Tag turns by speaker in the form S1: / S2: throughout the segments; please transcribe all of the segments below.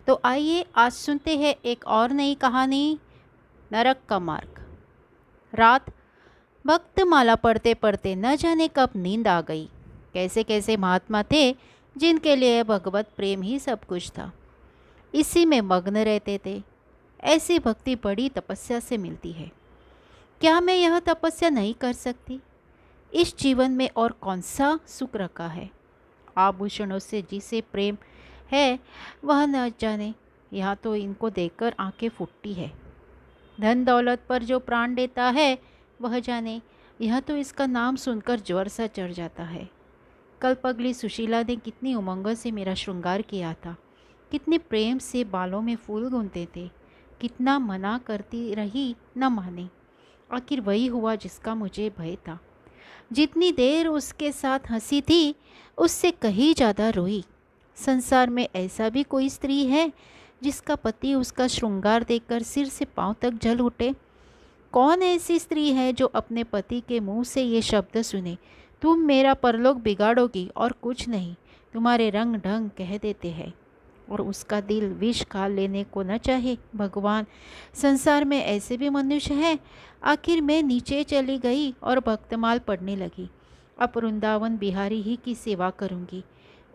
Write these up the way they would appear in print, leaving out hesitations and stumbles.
S1: तो आइए आज सुनते हैं एक और नई कहानी, नरक का मार्ग। रात, भक्त माला पढ़ते पढ़ते न जाने कब नींद आ गई। कैसे कैसे महात्मा थे जिनके लिए भगवत प्रेम ही सब कुछ था, इसी में मग्न रहते थे। ऐसी भक्ति बड़ी तपस्या से मिलती है। क्या मैं यह तपस्या नहीं कर सकती? इस जीवन में और कौन सा सुख रखा है? आभूषणों से जिसे प्रेम है वह न जाने, यहाँ तो इनको देखकर आंखें फूटती है। धन दौलत पर जो प्राण देता है वह जाने, यह तो इसका नाम सुनकर ज्वर सा चढ़ जाता है। कल पगली सुशीला ने कितनी उमंग से मेरा श्रृंगार किया था, कितने प्रेम से बालों में फूल गूंथते थे, कितना मना करती रही न माने। आखिर वही हुआ जिसका मुझे भय था। जितनी देर उसके साथ हंसी थी उससे कहीं ज़्यादा रोई। संसार में ऐसा भी कोई स्त्री है जिसका पति उसका श्रृंगार देखकर सिर से पांव तक जल उठे? कौन ऐसी स्त्री है जो अपने पति के मुंह से ये शब्द सुने, तुम मेरा परलोक बिगाड़ोगी और कुछ नहीं, तुम्हारे रंग ढंग कह देते हैं, और उसका दिल विष खा लेने को न चाहे? भगवान, संसार में ऐसे भी मनुष्य हैं। आखिर मैं नीचे चली गई और भक्तमाल पढ़ने लगी। अब वृंदावन बिहारी ही की सेवा करूंगी,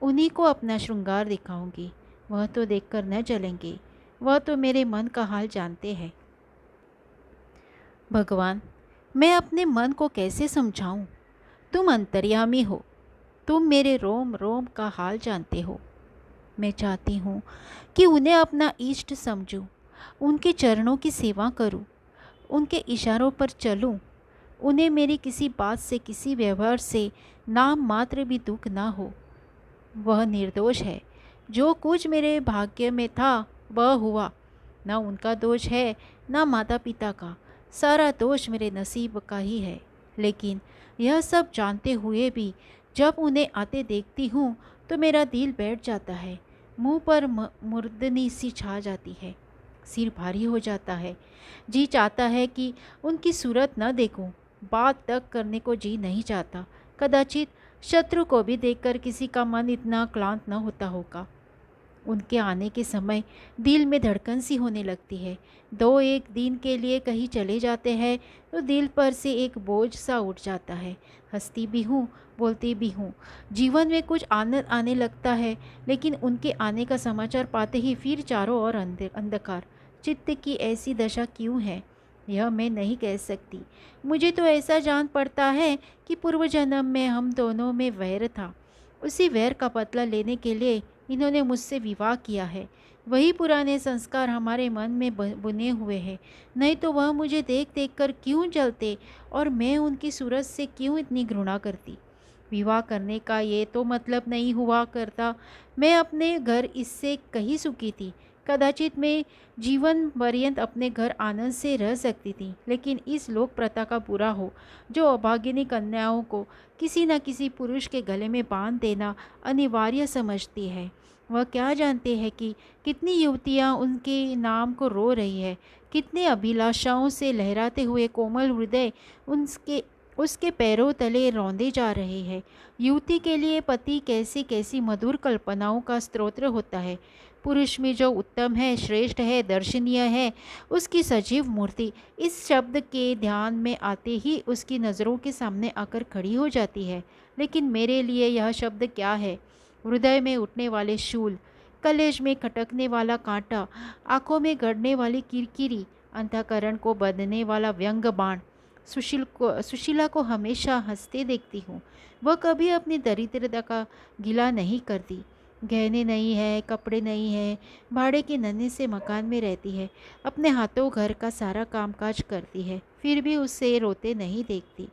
S1: उन्हीं को अपना श्रृंगार दिखाऊंगी। वह तो देखकर न जलेंगे, वह तो मेरे मन का हाल जानते हैं। भगवान, मैं अपने मन को कैसे समझाऊं? तुम अंतर्यामी हो, तुम मेरे रोम रोम का हाल जानते हो। मैं चाहती हूँ कि उन्हें अपना इष्ट समझूं, उनके चरणों की सेवा करूं, उनके इशारों पर चलूं। उन्हें मेरी किसी बात से, किसी व्यवहार से नाम मात्र भी दुख ना हो। वह निर्दोष है। जो कुछ मेरे भाग्य में था वह हुआ। न उनका दोष है न माता पिता का, सारा दोष मेरे नसीब का ही है। लेकिन यह सब जानते हुए भी जब उन्हें आते देखती हूँ तो मेरा दिल बैठ जाता है, मुंह पर मुर्दनी सी छा जाती है, सिर भारी हो जाता है। जी चाहता है कि उनकी सूरत न देखूं, बात तक करने को जी नहीं चाहता। कदाचित शत्रु को भी देखकर किसी का मन इतना क्लांत न होता होगा। उनके आने के समय दिल में धड़कन सी होने लगती है। दो एक दिन के लिए कहीं चले जाते हैं तो दिल पर से एक बोझ सा उठ जाता है। हंसती भी हूँ, बोलती भी हूँ, जीवन में कुछ आनंद आने लगता है। लेकिन उनके आने का समाचार पाते ही फिर चारों ओर अंधकार। चित्त की ऐसी दशा क्यों है यह मैं नहीं कह सकती। मुझे तो ऐसा जान पड़ता है कि पूर्व जन्म में हम दोनों में वैर था। उसी वैर का बदला लेने के लिए इन्होंने मुझसे विवाह किया है। वही पुराने संस्कार हमारे मन में बुने हुए हैं। नहीं तो वह मुझे देख देख कर क्यों जलते और मैं उनकी सूरत से क्यों इतनी घृणा करती। विवाह करने का ये तो मतलब नहीं हुआ करता। मैं अपने घर इससे कहीं सुखी थी। कदाचित मैं जीवन पर्यंत अपने घर आनंद से रह सकती थी। लेकिन इस लोक प्रथा का बुरा हो जो अभागिनी कन्याओं को किसी न किसी पुरुष के गले में बांध देना अनिवार्य समझती है। वह क्या जानते हैं कि कितनी युवतियां उनके नाम को रो रही है, कितने अभिलाषाओं से लहराते हुए कोमल हृदय उसके पैरों तले रौंदे जा रहे हैं। युवती के लिए पति कैसी कैसी मधुर कल्पनाओं का स्रोत होता है। पुरुष में जो उत्तम है, श्रेष्ठ है, दर्शनीय है, उसकी सजीव मूर्ति इस शब्द के ध्यान में आते ही उसकी नज़रों के सामने आकर खड़ी हो जाती है। लेकिन मेरे लिए यह शब्द क्या है? हृदय में उठने वाले शूल, कलेज में खटकने वाला कांटा, आंखों में गड़ने वाली किरकिरी, अंतःकरण को बंधने वाला व्यंग बाण। सुशीला को हमेशा हंसते देखती हूँ। वह कभी अपनी दरिद्रता का गिला नहीं करती। गहने नहीं है, कपड़े नहीं है, भाड़े के नन्हे से मकान में रहती है, अपने हाथों घर का सारा कामकाज करती है, फिर भी उसे रोते नहीं देखती।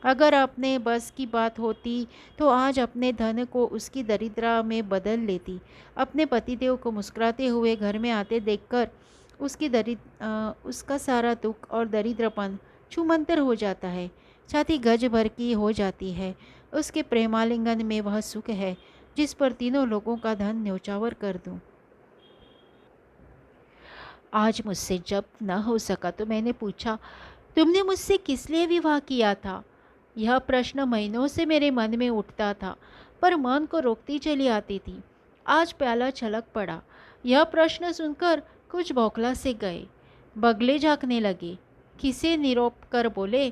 S1: अगर अपने बस की बात होती तो आज अपने धन को उसकी दरिद्रा में बदल लेती। अपने पतिदेव को मुस्कुराते हुए घर में आते देखकर उसका सारा दुख और दरिद्रपन छूमंतर हो जाता है, छाती गज भर की हो जाती है। उसके प्रेमालिंगन में वह सुख है जिस पर तीनों लोगों का धन न्योछावर कर दूं। आज मुझसे जब न हो सका तो मैंने पूछा, तुमने मुझसे किस लिए विवाह किया था? यह प्रश्न महीनों से मेरे मन में उठता था, पर मन को रोकती चली आती थी। आज प्याला छलक पड़ा। यह प्रश्न सुनकर कुछ बौखला से गए। बगले झाँकने लगे। खिसे निरोप कर बोले,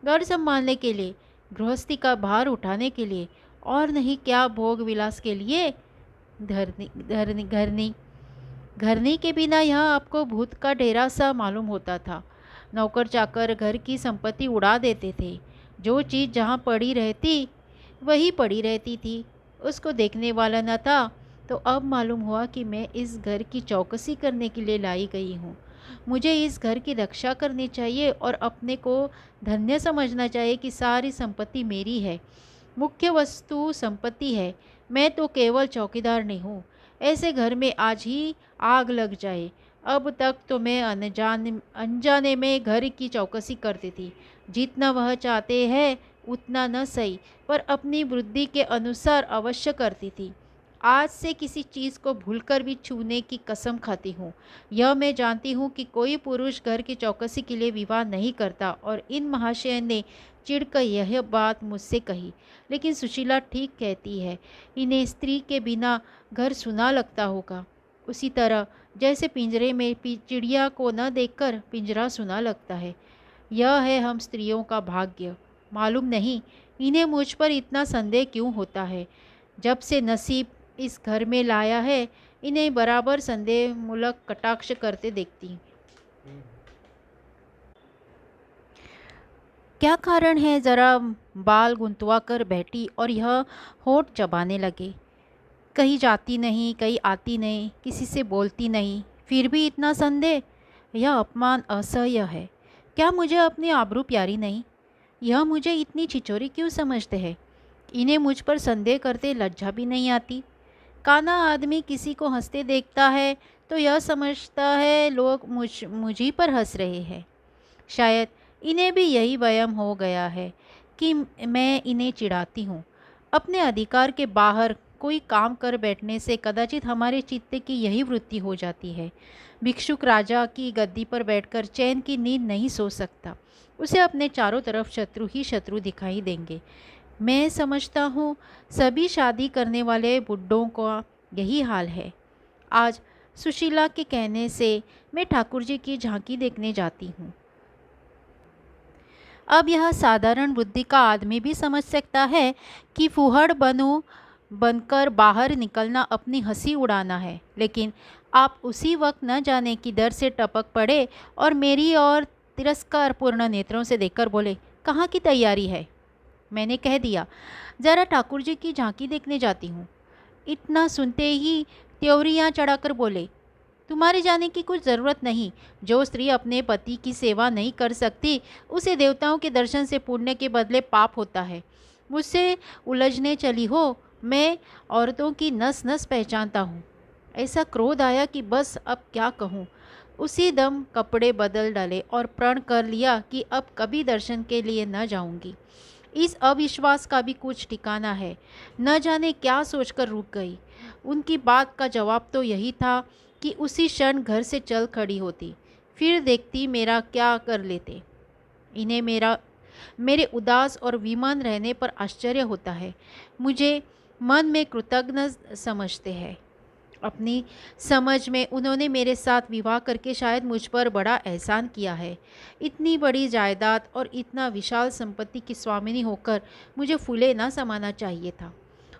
S1: घर संभालने के लिए, गृहस्थी का भार उठाने के लिए, और नहीं क्या भोग विलास के लिए। धरनी धरनी घरनी घरनी के बिना यह आपको भूत का डेरा सा मालूम होता था। नौकर चाकर घर की संपत्ति उड़ा देते थे। जो चीज़ जहाँ पड़ी रहती वही पड़ी रहती थी, उसको देखने वाला न था। तो अब मालूम हुआ कि मैं इस घर की चौकसी करने के लिए लाई गई हूँ। मुझे इस घर की रक्षा करनी चाहिए और अपने को धन्य समझना चाहिए कि सारी संपत्ति मेरी है। मुख्य वस्तु संपत्ति है, मैं तो केवल चौकीदार नहीं हूँ। ऐसे घर में आज ही आग लग जाए। अब तक तो मैं अनजाने में घर की चौकसी करती थी। जितना वह चाहते हैं उतना न सही, पर अपनी बुद्धि के अनुसार अवश्य करती थी। आज से किसी चीज़ को भूलकर भी छूने की कसम खाती हूँ। यह मैं जानती हूँ कि कोई पुरुष घर की चौकसी के लिए विवाह नहीं करता। और इन महाशय ने चिढ़कर यह बात मुझसे कही। लेकिन सुशीला ठीक कहती है, इन्हें स्त्री के बिना घर सुना लगता होगा। उसी तरह जैसे पिंजरे में चिड़िया को न देखकर पिंजरा सुना लगता है। यह है हम स्त्रियों का भाग्य। मालूम नहीं इन्हें मुझ पर इतना संदेह क्यों होता है। जब से नसीब इस घर में लाया है, इन्हें बराबर संदेह मूलक कटाक्ष करते देखती। क्या कारण है? जरा बाल गुंतवा कर बैठी और यह होठ चबाने लगे। कहीं जाती नहीं, कहीं आती नहीं, किसी से बोलती नहीं, फिर भी इतना संदेह। यह अपमान असह्य है। क्या मुझे अपनी आबरू प्यारी नहीं? यह मुझे इतनी छिचोरी क्यों समझते हैं? इन्हें मुझ पर संदेह करते लज्जा भी नहीं आती। काना आदमी किसी को हंसते देखता है तो यह समझता है लोग मुझी पर हंस रहे हैं। शायद इन्हें भी यही वहम हो गया है कि मैं इन्हें चिढ़ाती हूँ। अपने अधिकार के बाहर कोई काम कर बैठने से कदाचित हमारे चित्त की यही वृत्ति हो जाती है। भिक्षुक राजा की गद्दी पर बैठकर चैन की नींद नहीं सो सकता। उसे अपने चारों तरफ शत्रु ही शत्रु दिखाई देंगे। मैं समझता हूँ सभी शादी करने वाले बुड्ढों का यही हाल है। आज सुशीला के कहने से मैं ठाकुर जी की झांकी देखने जाती हूँ। अब यह साधारण बुद्धि का आदमी भी समझ सकता है कि फूहड़ बनकर बाहर निकलना अपनी हंसी उड़ाना है। लेकिन आप उसी वक्त न जाने की डर से टपक पड़े और मेरी और तिरस्कारपूर्ण नेत्रों से देखकर बोले, कहाँ की तैयारी है? मैंने कह दिया, जरा ठाकुर जी की झांकी देखने जाती हूँ। इतना सुनते ही त्योरियाँ चढ़ाकर बोले, तुम्हारे जाने की कुछ ज़रूरत नहीं। जो स्त्री अपने पति की सेवा नहीं कर सकती उसे देवताओं के दर्शन से पुण्य के बदले पाप होता है। मुझसे उलझने चली हो। मैं औरतों की नस नस पहचानता हूँ। ऐसा क्रोध आया कि बस अब क्या कहूँ। उसी दम कपड़े बदल डाले और प्रण कर लिया कि अब कभी दर्शन के लिए न जाऊँगी। इस अविश्वास का भी कुछ ठिकाना है। न जाने क्या सोचकर रुक गई। उनकी बात का जवाब तो यही था कि उसी क्षण घर से चल खड़ी होती। फिर देखती मेरा क्या कर लेते। इन्हें मेरे उदास और विमान रहने पर आश्चर्य होता है। मुझे मन में कृतज्ञ समझते हैं। अपनी समझ में उन्होंने मेरे साथ विवाह करके शायद मुझ पर बड़ा एहसान किया है। इतनी बड़ी जायदाद और इतना विशाल संपत्ति की स्वामिनी होकर मुझे फूले ना समाना चाहिए था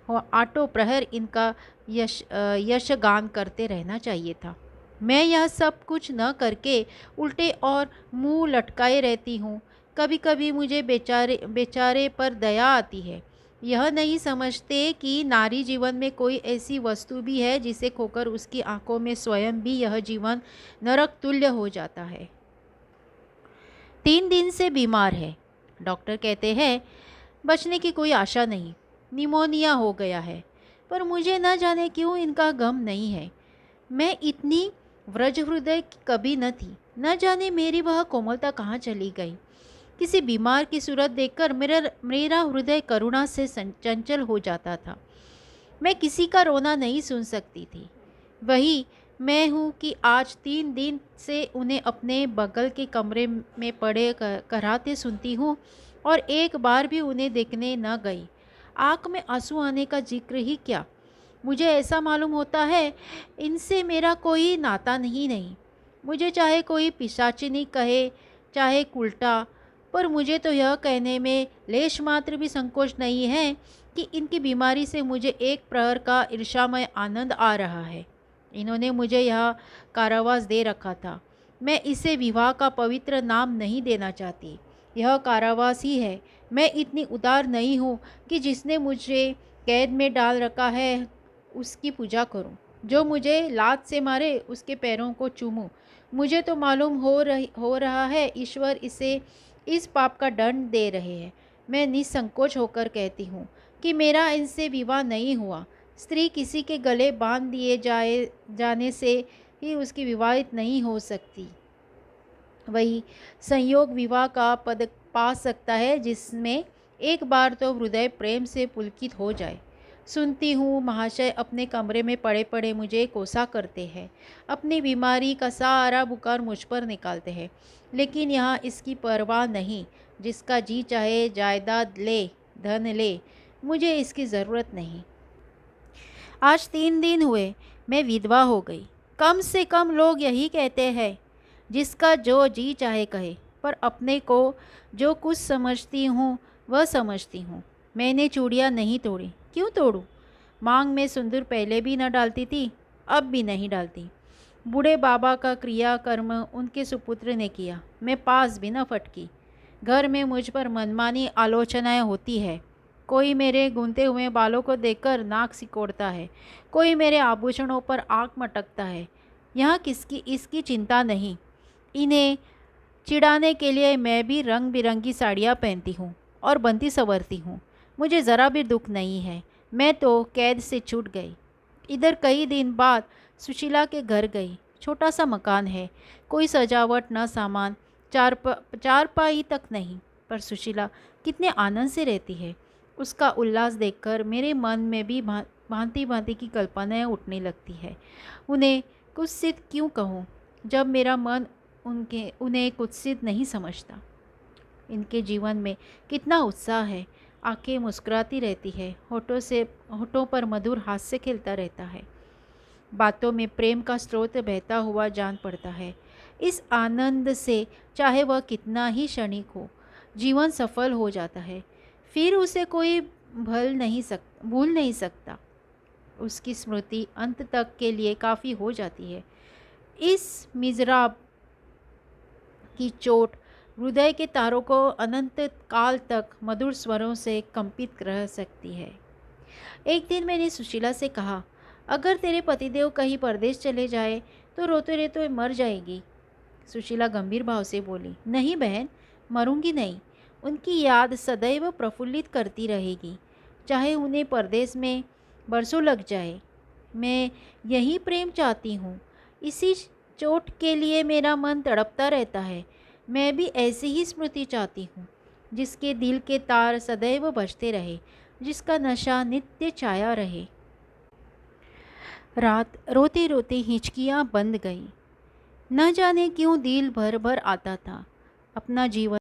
S1: और आठों प्रहर इनका यशगान करते रहना चाहिए था। मैं यह सब कुछ न करके उल्टे और मुंह लटकाए रहती हूँ। कभी कभी मुझे बेचारे पर दया आती है। यह नहीं समझते कि नारी जीवन में कोई ऐसी वस्तु भी है जिसे खोकर उसकी आंखों में स्वयं भी यह जीवन नरक तुल्य हो जाता है। 3 दिन से बीमार है। डॉक्टर कहते हैं बचने की कोई आशा नहीं, निमोनिया हो गया है। पर मुझे न जाने क्यों इनका गम नहीं है। मैं इतनी व्रज हृदय कभी न थी। न जाने मेरी वह कोमलता कहाँ चली गई। किसी बीमार की सूरत देखकर मेरा हृदय करुणा से चंचल हो जाता था। मैं किसी का रोना नहीं सुन सकती थी। वही मैं हूँ कि आज 3 दिन से उन्हें अपने बगल के कमरे में पड़े कराते सुनती हूँ और एक बार भी उन्हें देखने न गई। आँख में आंसू आने का जिक्र ही क्या। मुझे ऐसा मालूम होता है इनसे मेरा कोई नाता नहीं। मुझे चाहे कोई पिशाचिनी कहे, चाहे उल्टा, पर मुझे तो यह कहने में लेश मात्र भी संकोच नहीं है कि इनकी बीमारी से मुझे एक प्रहर का ईर्ष्यामय आनंद आ रहा है। इन्होंने मुझे यह कारावास दे रखा था। मैं इसे विवाह का पवित्र नाम नहीं देना चाहती। यह कारावास ही है। मैं इतनी उदार नहीं हूँ कि जिसने मुझे कैद में डाल रखा है उसकी पूजा करूं, जो मुझे लात से मारे उसके पैरों को चूमूं। मुझे तो मालूम हो रहा है ईश्वर इसे इस पाप का दंड दे रहे हैं। मैं निसंकोच होकर कहती हूँ कि मेरा इनसे विवाह नहीं हुआ। स्त्री किसी के गले बांध दिए जाने से ही उसकी विवाहित नहीं हो सकती। वही संयोग विवाह का पद पा सकता है जिसमें एक बार तो हृदय प्रेम से पुलकित हो जाए। सुनती हूँ महाशय अपने कमरे में पड़े पड़े मुझे कोसा करते हैं, अपनी बीमारी का सारा बुखार मुझ पर निकालते हैं, लेकिन यहाँ इसकी परवाह नहीं। जिसका जी चाहे जायदाद ले, धन ले, मुझे इसकी ज़रूरत नहीं। आज 3 दिन हुए मैं विधवा हो गई। कम से कम लोग यही कहते हैं, जिसका जो जी चाहे कहे, पर अपने को जो कुछ समझती हूँ वह समझती हूँ। मैंने चूड़ियाँ नहीं तोड़ी, क्यों तोड़ूं? मांग में सिंदूर पहले भी न डालती थी, अब भी नहीं डालती। बूढ़े बाबा का क्रियाकर्म उनके सुपुत्र ने किया, मैं पास भी न फटकी। घर में मुझ पर मनमानी आलोचनाएं होती है। कोई मेरे गूंथे हुए बालों को देखकर नाक सिकोड़ता है, कोई मेरे आभूषणों पर आँख मटकता है। यहाँ किसकी इसकी चिंता नहीं। इन्हें चिढ़ाने के लिए मैं भी रंग बिरंगी साड़ियाँ पहनती हूँ और बनती संवरती हूँ। मुझे ज़रा भी दुख नहीं है। मैं तो कैद से छूट गई। इधर कई दिन बाद सुशीला के घर गई। छोटा सा मकान है, कोई सजावट न सामान, चारपाई तक नहीं, पर सुशीला कितने आनंद से रहती है। उसका उल्लास देखकर मेरे मन में भी भांति भांति की कल्पनाएं उठने लगती है। उन्हें कुत्सित क्यों कहूँ, जब मेरा मन उन्हें कुत्सित नहीं समझता। इनके जीवन में कितना उत्साह है। आंखें मुस्कुराती रहती है, होठों पर मधुर हास्य खिलता रहता है। बातों में प्रेम का स्रोत बहता हुआ जान पड़ता है। इस आनंद से चाहे वह कितना ही क्षणिक हो, जीवन सफल हो जाता है। फिर उसे कोई भूल नहीं सकता। उसकी स्मृति अंत तक के लिए काफ़ी हो जाती है। इस मिज़राब की चोट हृदय के तारों को अनंत काल तक मधुर स्वरों से कंपित रह सकती है। एक दिन मैंने सुशीला से कहा, अगर तेरे पतिदेव कहीं परदेश चले जाए तो रोते रोते मर जाएगी। सुशीला गंभीर भाव से बोली, नहीं बहन, मरूंगी नहीं। उनकी याद सदैव प्रफुल्लित करती रहेगी, चाहे उन्हें परदेश में बरसों लग जाए। मैं यही प्रेम चाहती हूँ। इसी चोट के लिए मेरा मन तड़पता रहता है। मैं भी ऐसी ही स्मृति चाहती हूँ, जिसके दिल के तार सदैव बजते रहे, जिसका नशा नित्य छाया रहे। रात रोते रोते हिचकियाँ बंद गई। न जाने क्यों दिल भर भर आता था। अपना जीवन